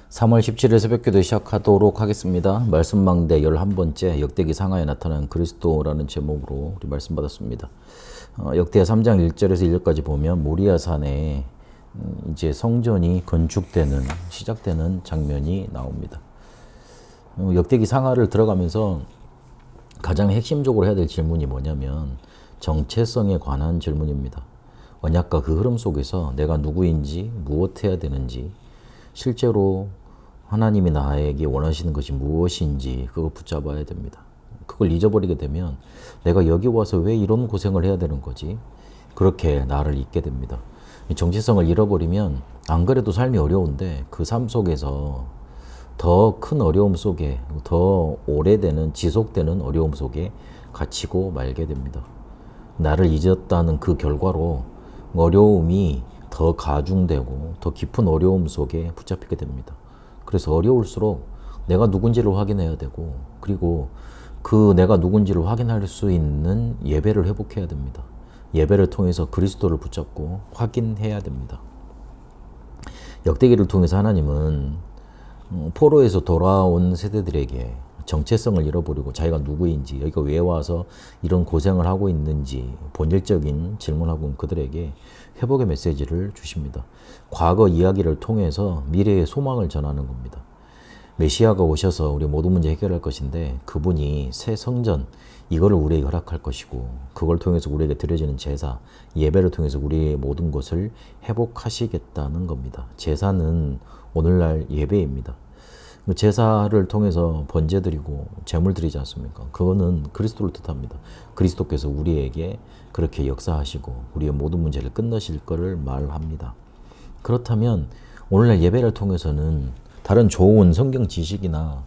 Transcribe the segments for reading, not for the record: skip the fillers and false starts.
3월 17일 새벽기도 시작하도록 하겠습니다. 말씀망대 11번째 역대기 상하에 나타난 그리스도라는 제목으로 우리 말씀 받았습니다. 역대하 3장 1절에서 1절까지 보면 모리아산에 이제 성전이 건축되는 시작되는 장면이 나옵니다. 역대기 상하를 들어가면서 가장 핵심적으로 해야 될 질문이 뭐냐면 정체성에 관한 질문입니다. 언약과 그 흐름 속에서 내가 누구인지 무엇해야 되는지 실제로 하나님이 나에게 원하시는 것이 무엇인지 그걸 붙잡아야 됩니다. 그걸 잊어버리게 되면 내가 여기 와서 왜 이런 고생을 해야 되는 거지? 그렇게 나를 잊게 됩니다. 정체성을 잃어버리면 안 그래도 삶이 어려운데 그 삶 속에서 더 큰 어려움 속에 더 오래되는 지속되는 어려움 속에 갇히고 말게 됩니다. 나를 잊었다는 그 결과로 어려움이 더 가중되고 더 깊은 어려움 속에 붙잡히게 됩니다. 그래서 어려울수록 내가 누군지를 확인해야 되고 그리고 그 내가 누군지를 확인할 수 있는 예배를 회복해야 됩니다. 예배를 통해서 그리스도를 붙잡고 확인해야 됩니다. 역대기를 통해서 하나님은 포로에서 돌아온 세대들에게 정체성을 잃어버리고 자기가 누구인지 여기가 왜 와서 이런 고생을 하고 있는지 본질적인 질문하고 있는 그들에게 회복의 메시지를 주십니다. 과거 이야기를 통해서 미래의 소망을 전하는 겁니다. 메시아가 오셔서 우리 모든 문제 해결할 것인데 그분이 새 성전 이거를 우리에게 허락할 것이고 그걸 통해서 우리에게 드려지는 제사 예배를 통해서 우리의 모든 것을 회복하시겠다는 겁니다. 제사는 오늘날 예배입니다. 제사를 통해서 번제 드리고 제물 드리지 않습니까? 그거는 그리스도를 뜻합니다. 그리스도께서 우리에게 그렇게 역사하시고 우리의 모든 문제를 끝내실 것을 말합니다. 그렇다면 오늘날 예배를 통해서는 다른 좋은 성경 지식이나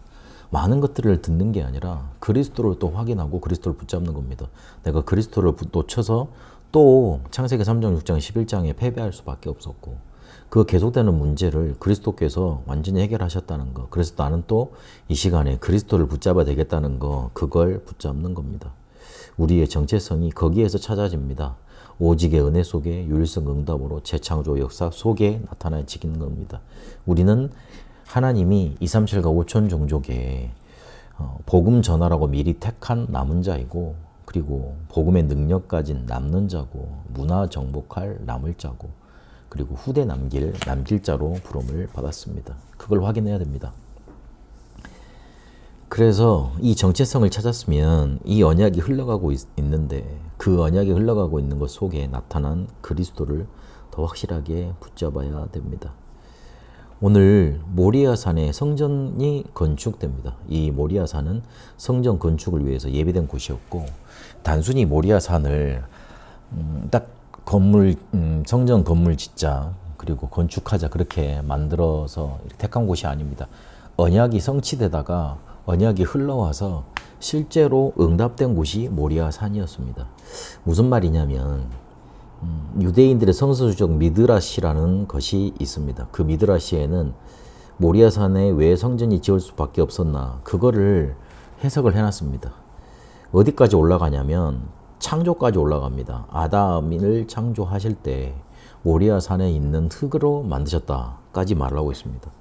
많은 것들을 듣는 게 아니라 그리스도를 또 확인하고 그리스도를 붙잡는 겁니다. 내가 그리스도를 놓쳐서 또 창세기 3장, 6장, 11장에 패배할 수밖에 없었고 그 계속되는 문제를 그리스도께서 완전히 해결하셨다는 거. 그래서 나는 또 이 시간에 그리스도를 붙잡아야 되겠다는 거. 그걸 붙잡는 겁니다. 우리의 정체성이 거기에서 찾아집니다. 오직의 은혜 속에 유일성 응답으로 재창조 역사 속에 나타나지는 겁니다. 우리는 하나님이 237과 5천 종족에 복음 전하라고 미리 택한 남은 자이고 그리고 복음의 능력 가진 남는 자고 문화 정복할 남을 자고 그리고 후대 남길 자로 부름을 받았습니다. 그걸 확인해야 됩니다. 그래서 이 정체성을 찾았으면 이 언약이 흘러가고 있는데 그 언약이 흘러가고 있는 것 속에 나타난 그리스도를 더 확실하게 붙잡아야 됩니다. 오늘 모리아산에 성전이 건축됩니다. 이 모리아산은 성전 건축을 위해서 예비된 곳이었고 단순히 모리아산을 딱 성전 건물 짓자 그리고 건축하자 그렇게 만들어서 택한 곳이 아닙니다. 언약이 성취되다가 언약이 흘러와서 실제로 응답된 곳이 모리아산이었습니다. 무슨 말이냐면 유대인들의 성서주적 미드라시라는 것이 있습니다. 그 미드라시에는 모리아산에 왜 성전이 지을 수밖에 없었나 그거를 해석을 해놨습니다. 어디까지 올라가냐면 창조까지 올라갑니다. 아담을 창조하실 때 모리아산에 있는 흙으로 만드셨다까지 말을 하고 있습니다.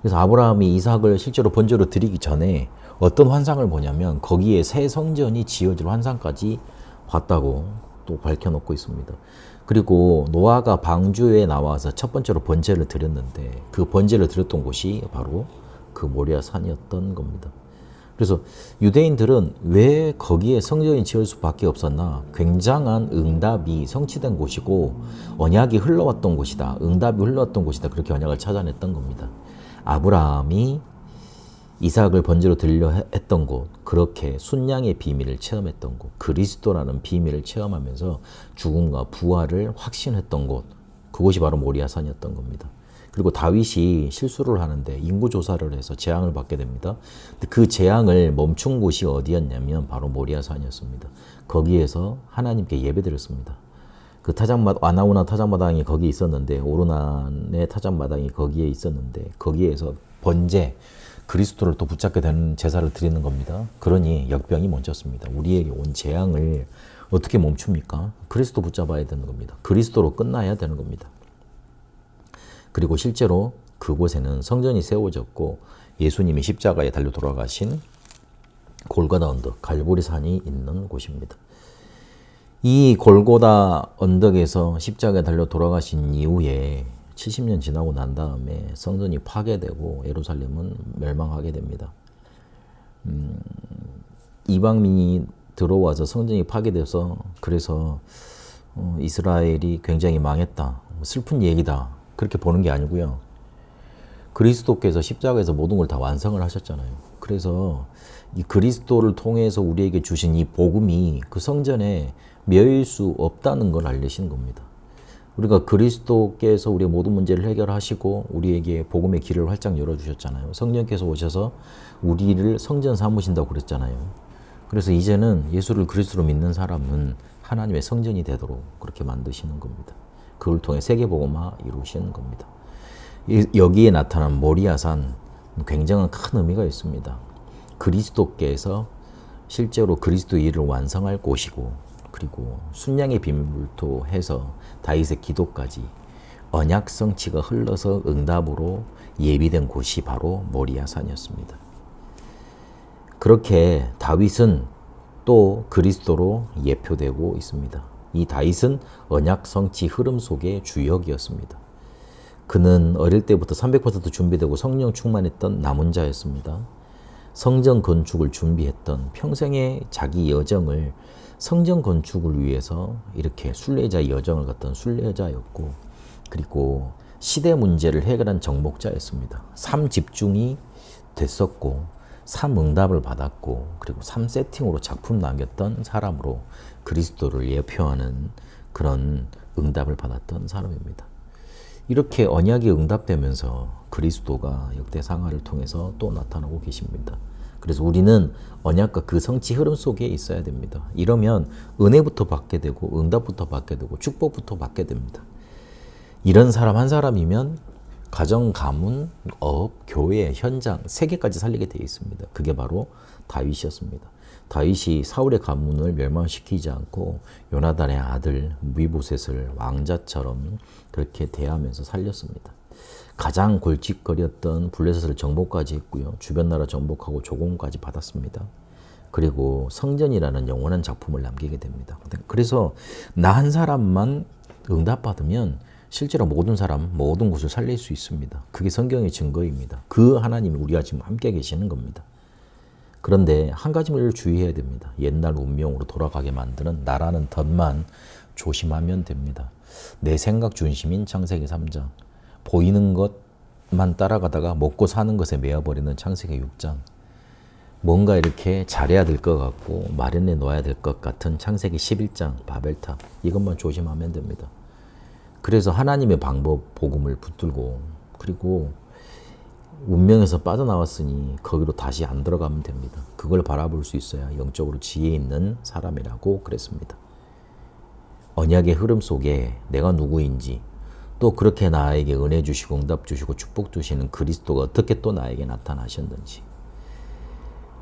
그래서 아브라함이 이삭을 실제로 번제로 드리기 전에 어떤 환상을 보냐면 거기에 새 성전이 지어질 환상까지 봤다고 또 밝혀놓고 있습니다. 그리고 노아가 방주에 나와서 첫 번째로 번제를 드렸는데 그 번제를 드렸던 곳이 바로 그 모리아산이었던 겁니다. 그래서 유대인들은 왜 거기에 성전이 지을 수밖에 없었나? 굉장한 응답이 성취된 곳이고 언약이 흘러왔던 곳이다. 응답이 흘러왔던 곳이다. 그렇게 언약을 찾아냈던 겁니다. 아브라함이 이삭을 번제로 드리려 했던 곳, 그렇게 순양의 비밀을 체험했던 곳, 그리스도라는 비밀을 체험하면서 죽음과 부활을 확신했던 곳, 그곳이 바로 모리아산이었던 겁니다. 그리고 다윗이 실수를 하는데 인구조사를 해서 재앙을 받게 됩니다. 그 재앙을 멈춘 곳이 어디였냐면 바로 모리아산이었습니다. 거기에서 하나님께 예배드렸습니다. 그 아나우나 타작마당이 거기 있었는데 오르난의 타작마당이 거기에 있었는데 거기에서 번제 그리스도를 또 붙잡게 되는 제사를 드리는 겁니다. 그러니 역병이 멈췄습니다. 우리에게 온 재앙을 어떻게 멈춥니까? 그리스도 붙잡아야 되는 겁니다. 그리스도로 끝나야 되는 겁니다. 그리고 실제로 그곳에는 성전이 세워졌고 예수님이 십자가에 달려 돌아가신 골고다 언덕, 갈보리 산이 있는 곳입니다. 이 골고다 언덕에서 십자가에 달려 돌아가신 이후에 70년 지나고 난 다음에 성전이 파괴되고 예루살렘은 멸망하게 됩니다. 이방민이 들어와서 성전이 파괴돼서 그래서 이스라엘이 굉장히 망했다. 슬픈 얘기다. 그렇게 보는 게 아니고요. 그리스도께서 십자가에서 모든 걸 다 완성을 하셨잖아요. 그래서 이 그리스도를 통해서 우리에게 주신 이 복음이 그 성전에 매일 수 없다는 걸 알리시는 겁니다. 우리가 그리스도께서 우리의 모든 문제를 해결하시고 우리에게 복음의 길을 활짝 열어주셨잖아요. 성령께서 오셔서 우리를 성전 삼으신다고 그랬잖아요. 그래서 이제는 예수를 그리스도로 믿는 사람은 하나님의 성전이 되도록 그렇게 만드시는 겁니다. 그걸 통해 세계복음화 이루시는 겁니다. 여기에 나타난 모리아산 굉장한 큰 의미가 있습니다. 그리스도께서 실제로 그리스도의 일을 완성할 곳이고 그리고 순양의 빈물토 해서 다윗의 기도까지 언약 성취가 흘러서 응답으로 예비된 곳이 바로 모리아산이었습니다. 그렇게 다윗은 또 그리스도로 예표되고 있습니다. 이 다윗은 언약 성취 흐름 속의 주역이었습니다. 그는 어릴 때부터 300% 준비되고 성령 충만했던 남은 자였습니다. 성전 건축을 준비했던 평생의 자기 여정을 성전 건축을 위해서 이렇게 순례자 여정을 갔던 순례자였고 그리고 시대 문제를 해결한 정복자였습니다. 삶 집중이 됐었고 삶 응답을 받았고 그리고 삶 세팅으로 작품 남겼던 사람으로 그리스도를 예표하는 그런 응답을 받았던 사람입니다. 이렇게 언약이 응답되면서 그리스도가 역대상하를 통해서 또 나타나고 계십니다. 그래서 우리는 언약과 그 성취 흐름 속에 있어야 됩니다. 이러면 은혜부터 받게 되고 응답부터 받게 되고 축복부터 받게 됩니다. 이런 사람 한 사람이면 가정, 가문, 업, 교회, 현장, 세계까지 살리게 되어 있습니다. 그게 바로 다윗이었습니다. 다윗이 사울의 가문을 멸망시키지 않고 요나단의 아들 무비보셋을 왕자처럼 그렇게 대하면서 살렸습니다. 가장 골칫거리였던 블레셋을 정복까지 했고요. 주변 나라 정복하고 조공까지 받았습니다. 그리고 성전이라는 영원한 작품을 남기게 됩니다. 그래서 나 한 사람만 응답받으면 실제로 모든 사람, 모든 곳을 살릴 수 있습니다. 그게 성경의 증거입니다. 그 하나님이 우리와 지금 함께 계시는 겁니다. 그런데 한 가지를 주의해야 됩니다. 옛날 운명으로 돌아가게 만드는 나라는 덫만 조심하면 됩니다. 내 생각 중심인 창세기 3장. 보이는 것만 따라가다가 먹고 사는 것에 매여버리는 창세기 6장. 뭔가 이렇게 잘해야 될 것 같고 마련해 놓아야 될 것 같은 창세기 11장 바벨탑. 이것만 조심하면 됩니다. 그래서 하나님의 방법, 복음을 붙들고 그리고 운명에서 빠져나왔으니 거기로 다시 안 들어가면 됩니다. 그걸 바라볼 수 있어야 영적으로 지혜 있는 사람이라고 그랬습니다. 언약의 흐름 속에 내가 누구인지 또 그렇게 나에게 은혜 주시고 응답 주시고 축복 주시는 그리스도가 어떻게 또 나에게 나타나셨는지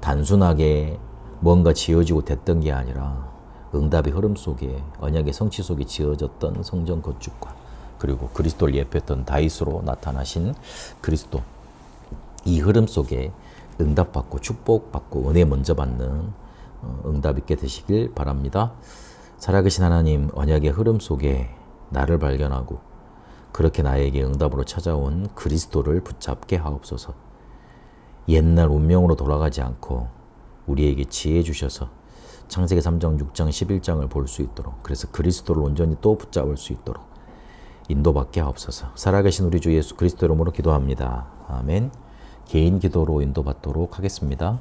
단순하게 뭔가 지어지고 됐던 게 아니라 응답의 흐름 속에 언약의 성취 속에 지어졌던 성전 건축과 그리고 그리스도를 예표했던 다윗으로 나타나신 그리스도 이 흐름 속에 응답받고 축복받고 은혜 먼저 받는 응답 있게 되시길 바랍니다. 살아계신 하나님 언약의 흐름 속에 나를 발견하고 그렇게 나에게 응답으로 찾아온 그리스도를 붙잡게 하옵소서. 옛날 운명으로 돌아가지 않고 우리에게 지혜 주셔서 창세기 3장, 6장, 11장을 볼 수 있도록 그래서 그리스도를 온전히 또 붙잡을 수 있도록 인도받게 하옵소서. 살아계신 우리 주 예수 그리스도 이름으로 기도합니다. 아멘. 개인 기도로 인도받도록 하겠습니다.